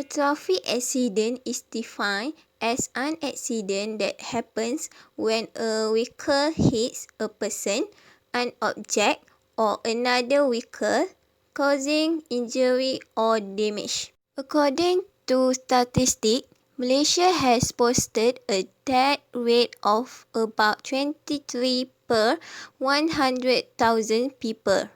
traffic accident is defined as an accident that happens when a vehicle hits a person, an object, or another vehicle, causing injury or damage. According to statistics, Malaysia has posted a death rate of about 23 per 100,000 people.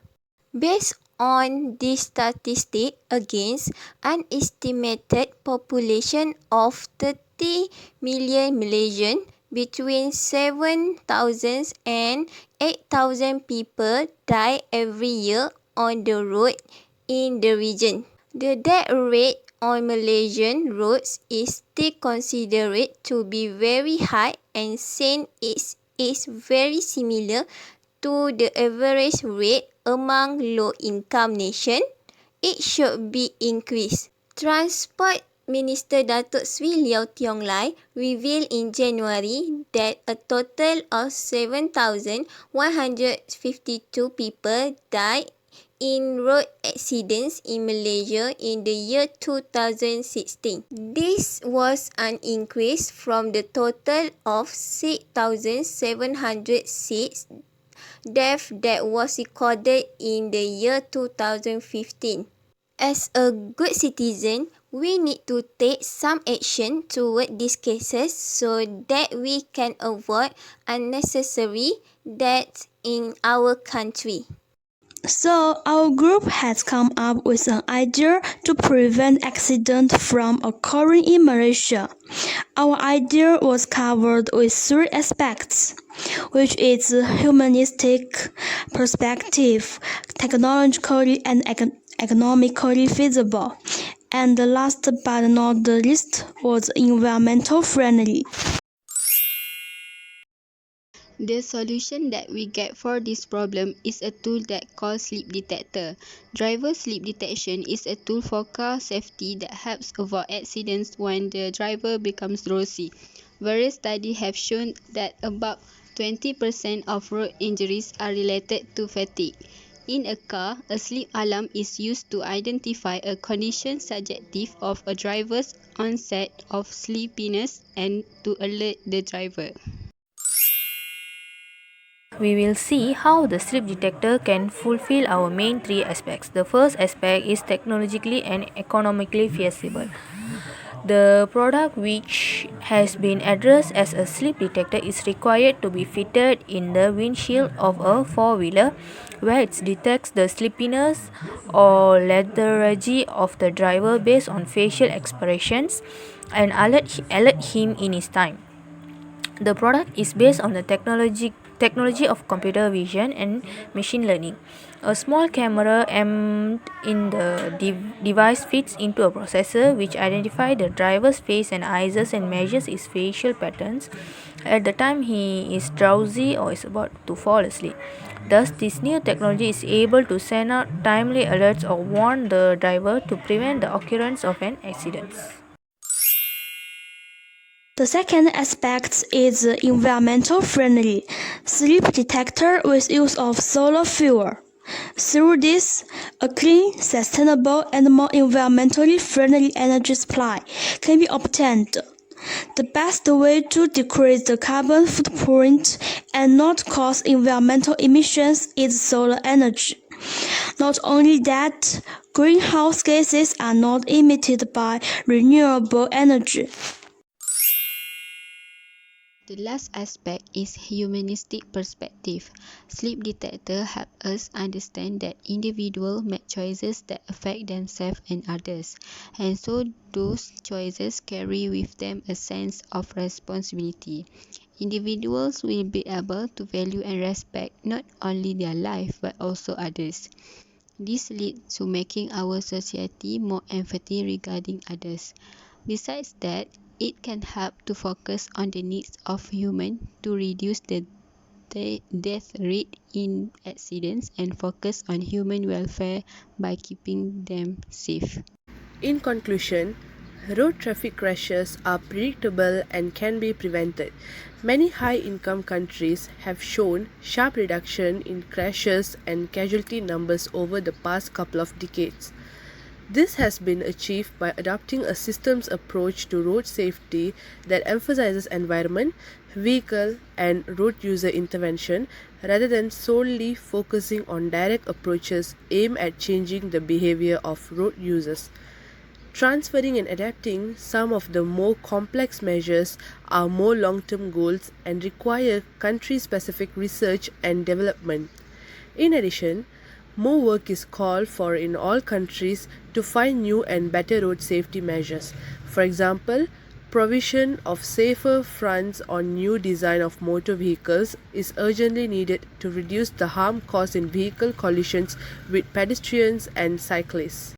Based on this statistic against an estimated population of 30 million Malaysians, between 7,000 and 8,000 people die every year on the road in the region. The death rate on Malaysian roads is still considered to be very high, and since it is very similar to the average rate among low-income nations, it should be increased. Transport Minister Datuk Sri Liew Tiong Lai revealed in January that a total of 7,152 people died in road accidents in Malaysia in the year 2016. This was an increase from the total of 6,706 deaths that was recorded in the year 2015. As a good citizen, we need to take some action toward these cases so that we can avoid unnecessary deaths in our country. So, our group has come up with an idea to prevent accidents from occurring in Malaysia. Our idea was covered with three aspects, which is humanistic perspective, technologically and economically feasible, and the last but not the least was environmental friendly. The solution that we get for this problem is a tool that called sleep detector. Driver sleep detection is a tool for car safety that helps avoid accidents when the driver becomes drowsy. Various studies have shown that about 20% of road injuries are related to fatigue. In a car, a sleep alarm is used to identify a condition suggestive of a driver's onset of sleepiness and to alert the driver. We will see how the sleep detector can fulfill our main three aspects. The first aspect is technologically and economically feasible. The product, which has been addressed as a sleep detector, is required to be fitted in the windshield of a four-wheeler, where it detects the sleepiness or lethargy of the driver based on facial expressions and alert him in his time. The product is based on the technology of computer vision and machine learning. A small camera embedded in the device fits into a processor which identifies the driver's face and eyes and measures his facial patterns at the time he is drowsy or is about to fall asleep. Thus, this new technology is able to send out timely alerts or warn the driver to prevent the occurrence of an accident. The second aspect is environmental friendly sleep detector with use of solar fuel. Through this, a clean, sustainable, and more environmentally friendly energy supply can be obtained. The best way to decrease the carbon footprint and not cause environmental emissions is solar energy. Not only that, greenhouse gases are not emitted by renewable energy. The last aspect is humanistic perspective. Sleep detector help us understand that individuals make choices that affect themselves and others, and so those choices carry with them a sense of responsibility. Individuals will be able to value and respect not only their life but also others. This leads to making our society more empathy regarding others. Besides that, it can help to focus on the needs of humans to reduce the death rate in accidents and focus on human welfare by keeping them safe. In conclusion, road traffic crashes are predictable and can be prevented. Many high-income countries have shown sharp reduction in crashes and casualty numbers over the past couple of decades. This has been achieved by adopting a systems approach to road safety that emphasizes environment, vehicle, and road user intervention rather than solely focusing on direct approaches aimed at changing the behavior of road users. Transferring and adapting some of the more complex measures are more long-term goals and require country-specific research and development. In addition, more work is called for in all countries to find new and better road safety measures. For example, provision of safer fronts on new design of motor vehicles is urgently needed to reduce the harm caused in vehicle collisions with pedestrians and cyclists.